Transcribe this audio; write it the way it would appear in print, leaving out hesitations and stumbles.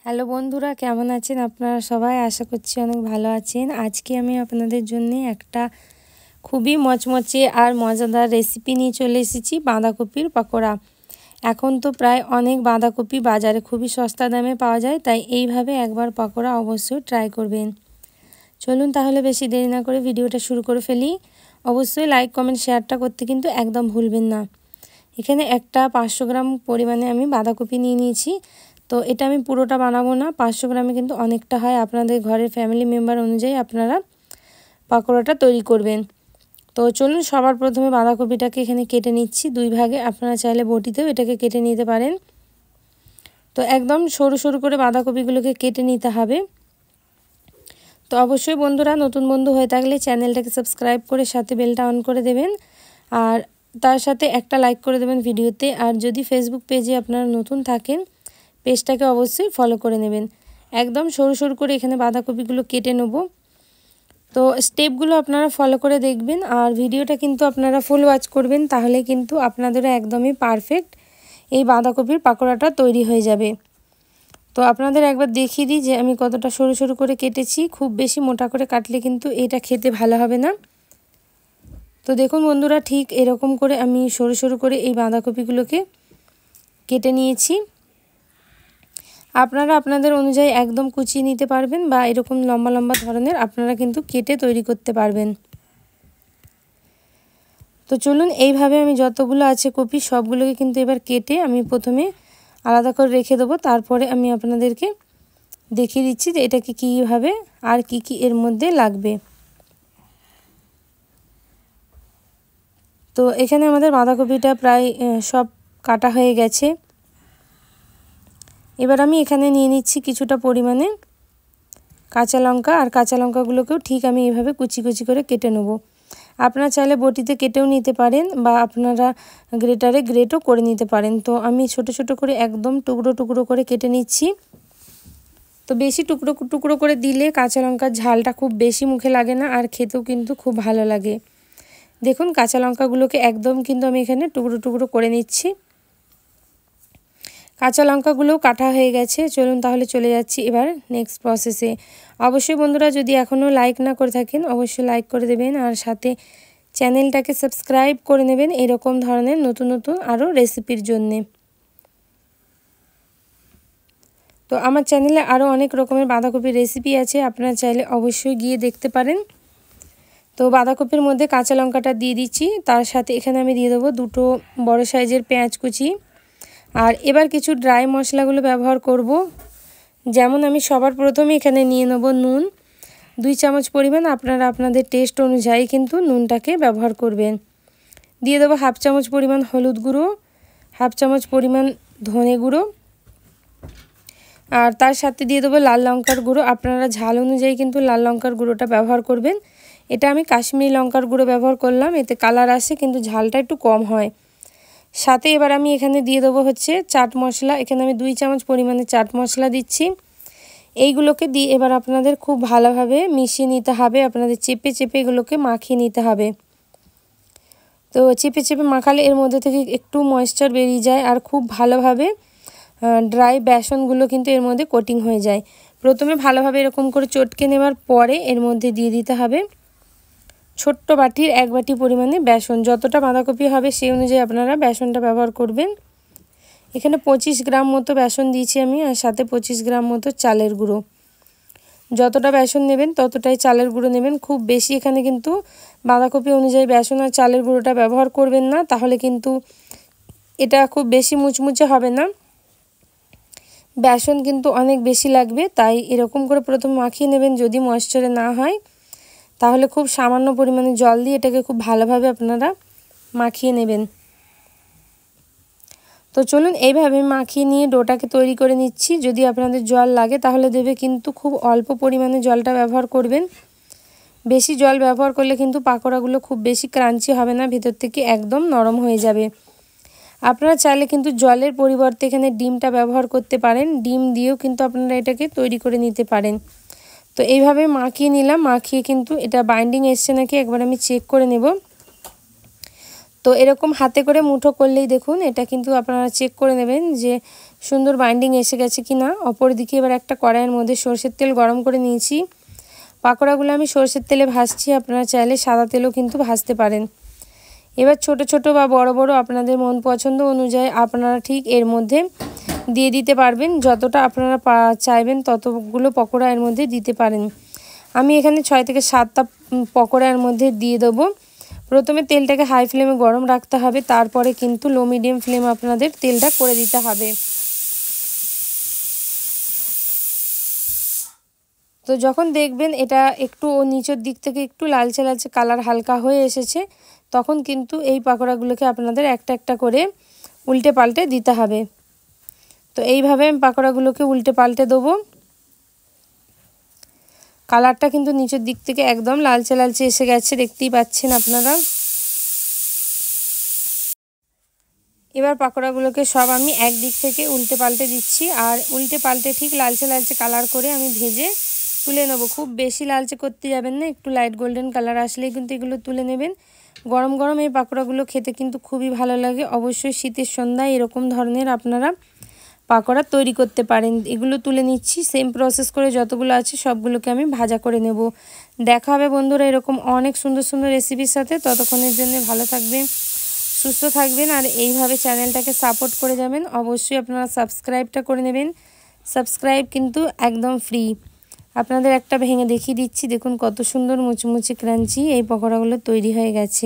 Hello বন্ধুরা, কেমন আছেন আপনারা সবাই? আশা করছি অনেক ভালো আছেন। আজকে আমি আপনাদের জন্য একটা খুবই মচমচে আর মজাদার রেসিপি নিয়ে চলে এসেছি, বাঁধাকপির পকোড়া। এখন তো প্রায় অনেক বাঁধাকপি বাজারে খুবই সস্তা দামে পাওয়া যায়, তাই এইভাবে একবার পকোড়া অবশ্যই ট্রাই করবেন। চলুন তাহলে বেশি দেরি না করে ভিডিওটা শুরু করে ফেলি। অবশ্যই লাইক কমেন্ট শেয়ারটা করতে কিন্তু একদম ভুলবেন না। এখানে একটা 500 গ্রাম পরিমাণে আমি বাঁধাকপি নিয়ে নিয়েছি। তো এটা আমি পুরোটা বানাবো না, 500 গ্রামে কিন্তু অনেকটা হয়। আপনাদের ঘরের ফ্যামিলি মেম্বার অনুযায়ী আপনারা পকোড়াটা তৈরি করবেন। তো চলুন সবার প্রথমে বাঁধাকপিটাকে এখানে কেটে নিচ্ছি 2 ভাগে। আপনারা চাইলে বটিতেও এটাকে কেটে নিতে পারেন। তো একদম সরু সরু করে বাঁধাকপিগুলোকে কেটে নিতে হবে। তো অবশ্যই বন্ধুরা, নতুন বন্ধু হয়ে থাকলে চ্যানেলটাকে সাবস্ক্রাইব করে সাথে বেলটা অন করে দেবেন, আর তার সাথে একটা লাইক করে দেবেন ভিডিওতে। আর যদি ফেসবুক পেজে আপনারা নতুন থাকেন, পেজটাকে অবশ্যই ফলো করে নেবেন। একদম সরু সরু করে এখানে বাঁধাকপিগুলো কেটে নেব। তো স্টেপগুলো আপনারা ফলো করে দেখবেন, আর ভিডিওটা কিন্তু আপনারা ফুল ওয়াচ করবেন, তাহলে কিন্তু আপনাদেরও একদমই পারফেক্ট এই বাঁধাকপির পকোড়াটা তৈরি হয়ে যাবে। তো আপনাদের একবার দেখিয়ে দিই যে আমি কতটা সরু সরু করে কেটেছি। খুব বেশি মোটা করে কাটলে কিন্তু এটা খেতে ভালো হবে না। তো দেখুন বন্ধুরা, ঠিক এরকম করে আমি সরু সরু করে এই বাঁধাকপিগুলোকে কেটে নিয়েছি। আপনারা আপনাদের অনুযায়ী একদম কুচিয়ে নিতে পারবেন, বা এরকম লম্বা লম্বা ধরনের আপনারা কিন্তু কেটে তৈরি করতে পারবেন। তো চলুন এইভাবে আমি যতগুলো আছে কপি সবগুলোকে কিন্তু এবার কেটে আমি প্রথমে আলাদা করে রেখে দেবো। তারপরে আমি আপনাদেরকে দেখিয়ে দিচ্ছি যে এটাকে কীভাবে আর কি কি এর মধ্যে লাগবে। তো এখানে আমাদের বাঁধাকপিটা প্রায় সব কাটা হয়ে গেছে। এবার আমি এখানে নিয়ে নিচ্ছি কিছুটা পরিমাণে কাঁচা লঙ্কা, আর কাঁচা লঙ্কাগুলোকেও ঠিক আমি এইভাবে কুচি কুচি করে কেটে নেব। আপনারা চাইলে বটিতে কেটেও নিতে পারেন, বা আপনারা গ্রেটারে গ্রেটও করে নিতে পারেন। তো আমি ছোট ছোট করে একদম টুকরো টুকরো করে কেটে নিচ্ছি। তো বেশি টুকরো টুকরো করে দিলে কাঁচা লঙ্কার ঝালটা খুব বেশি মুখে লাগে না, আর খেতেও কিন্তু খুব ভালো লাগে। দেখুন কাঁচা লঙ্কাগুলোকে একদম কিন্তু আমি এখানে টুকরো টুকরো করে নিচ্ছি। কাঁচা লঙ্কাগুলোও কাটা হয়ে গেছে। চলুন তাহলে চলে যাচ্ছি এবার নেক্সট প্রসেসে। অবশ্যই বন্ধুরা, যদি এখনও লাইক না করে থাকেন অবশ্যই লাইক করে দেবেন, আর সাথে চ্যানেলটাকে সাবস্ক্রাইব করে নেবেন এরকম ধরনের নতুন নতুন আরও রেসিপির জন্যে। তো আমার চ্যানেলে আরও অনেক রকমের বাঁধাকপির রেসিপি আছে, আপনারা চাইলে অবশ্যই গিয়ে দেখতে পারেন। তো বাঁধাকপির মধ্যে কাঁচা লঙ্কাটা দিয়ে দিচ্ছি, তার সাথে এখানে আমি দিয়ে দেবো 2টো বড় সাইজের পেঁয়াজ কুচি। আর এবার কিছু ড্রাই মশলাগুলো ব্যবহার করব। যেমন আমি সবার প্রথমে এখানে নিয়ে নেব নুন 2 চামচ পরিমাণ। আপনারা আপনাদের টেস্ট অনুযায়ী কিন্তু নুনটাকে ব্যবহার করবেন। দিয়ে দেবো 1/2 চামচ পরিমাণ হলুদ গুঁড়ো, 1/2 চামচ পরিমাণ ধনে গুঁড়ো, আর তার সাথে দিয়ে দেবো লাল লঙ্কার গুঁড়ো। আপনারা ঝাল অনুযায়ী কিন্তু লাল লঙ্কার গুঁড়োটা ব্যবহার করবেন। এটা আমি কাশ্মীরি লঙ্কার গুঁড়ো ব্যবহার করলাম, এতে কালার আসে কিন্তু ঝালটা একটু কম হয়। সাথে এবার আমি এখানে দিয়ে দেবো হচ্ছে চাট মশলা। এখানে আমি 2 চামচ পরিমাণে চাট মশলা দিচ্ছি। এইগুলোকে দিয়ে এবার আপনাদের খুব ভালোভাবে মিশিয়ে নিতে হবে। আপনাদের চেপে চেপে এগুলোকে মাখিয়ে নিতে হবে। তো চেপে চেপে মাখালে এর মধ্যে থেকে একটু ময়েশ্চার বেরিয়ে যায়, আর খুব ভালোভাবে ড্রাই বেসনগুলো কিন্তু এর মধ্যে কোটিং হয়ে যায়। প্রথমে ভালোভাবে এরকম করে চটকে নেওয়ার পরে এর মধ্যে দিয়ে দিতে হবে ছোট্ট বাটির 1 বাটি পরিমাণে বেসন। যতটা বাঁধাকপি হবে সেই অনুযায়ী আপনারা বেসনটা ব্যবহার করবেন। এখানে 25 গ্রাম মতো বেসন দিয়েছি আমি, আর সাথে 25 গ্রাম মতো চালের গুঁড়ো। যতটা বেসন নেবেন ততটাই চালের গুঁড়ো নেবেন। খুব বেশি এখানে কিন্তু বাঁধাকপি অনুযায়ী বেসন আর চালের গুঁড়োটা ব্যবহার করবেন না, তাহলে কিন্তু এটা খুব বেশি মুচমুচে হবে না। বেসন কিন্তু অনেক বেশি লাগবে, তাই এরকম করে প্রথমে মাখিয়ে নেবেন। যদি ময়েশ্চারে না হয় তাহলে খুব সামান্য পরিমাণে জল দিয়ে এটাকে খুব ভালোভাবে আপনারা মাখিয়ে নেবেন। তো চলুন এইভাবে মাখিয়ে নিয়ে ডোটাকে তৈরি করে নিচ্ছি। যদি আপনাদের জল লাগে তাহলে দেবে, কিন্তু খুব অল্প পরিমাণে জলটা ব্যবহার করবেন। বেশি জল ব্যবহার করলে কিন্তু পাকোড়াগুলো খুব বেশি ক্রাঞ্চি হবে না, ভেতর থেকে একদম নরম হয়ে যাবে। আপনারা চাইলে কিন্তু জলের পরিবর্তে এখানে ডিমটা ব্যবহার করতে পারেন। ডিম দিয়েও কিন্তু আপনারা এটাকে তৈরি করে নিতে পারেন। তো এইভাবে মাখিয়ে নিলাম। মাখিয়ে কিন্তু এটা বাইন্ডিং এসছে নাকি একবার আমি চেক করে নেব। তো এরকম হাতে করে মুঠো করলেই দেখুন এটা কিন্তু আপনারা চেক করে নেবেন যে সুন্দর বাইন্ডিং এসে গেছে কিনা। অপর দিকে এবার একটা কড়াইয়ের মধ্যে সরষের তেল গরম করে নিয়েছি। পাকোড়াগুলো আমি সরষের তেলে ভাজছি, আপনারা চাইলে সাদা তেলও কিন্তু ভাজতে পারেন। এবার ছোট ছোট বা বড় বড় আপনাদের মন পছন্দ অনুযায়ী আপনারা ঠিক এর মধ্যে দিয়ে দিতে পারবেন। যতটা আপনারা চাইবেন ততগুলো পকোড়া এর মধ্যে দিতে পারেন। আমি এখানে 6 থেকে 7টা পকোড়া এর মধ্যে দিয়ে দেবো। প্রথমে তেলটাকে হাই ফ্লেমে গরম রাখতে হবে, তারপরে কিন্তু লো মিডিয়াম ফ্লেমে আপনাদের তেলটা করে দিতে হবে। তো যখন দেখবেন এটা একটু নিচের দিক থেকে একটু লালচে লালচে কালার হালকা হয়ে এসেছে, তখন কিন্তু এই পাকোড়াগুলোকে আপনাদের একটা একটা করে উল্টে পাল্টে দিতে হবে। তো এইভাবে আমি পাকোড়াগুলোকে উল্টে পাল্টে দেবো। কালারটা কিন্তু নিচের দিক থেকে একদম লালচে লালচে এসে গেছে, দেখতেই পাচ্ছেন আপনারা। এবার পাকোড়াগুলোকে সব আমি এক দিক থেকে উল্টে পাল্টে দিচ্ছি, আর উল্টে পাল্টে ঠিক লালচে লালচে কালার করে আমি ভেজে তুলে নেব। খুব বেশি লালচে করতে যাবেন না, একটু লাইট গোল্ডেন কালার আসলেই কিন্তু এগুলো তুলে নেবেন। গরম গরম এই পাকোড়াগুলো খেতে কিন্তু খুবই ভালো লাগে। অবশ্যই শীতের সন্ধ্যায় এরকম ধরনের আপনারা পাকোড়া তৈরি করতে পারেন। এগুলো তুলে নিচ্ছি, সেম প্রসেস করে যতগুলো আছে সবগুলোকে আমি ভাজা করে নেব। দেখা হবে বন্ধুরা এরকম অনেক সুন্দর সুন্দর রেসিপির সাথে। ততক্ষণের জন্য ভালো থাকবেন, সুস্থ থাকবেন, আর এইভাবে চ্যানেলটাকে সাপোর্ট করে যাবেন। অবশ্যই আপনারা সাবস্ক্রাইবটা করে নেবেন। সাবস্ক্রাইব কিন্তু একদম ফ্রি। আপনাদের একটা ভেঙে দেখিয়ে দিচ্ছি, দেখুন কত সুন্দর মুচমুচে ক্রাঞ্চি এই পকোড়াগুলো তৈরি হয়ে গেছে।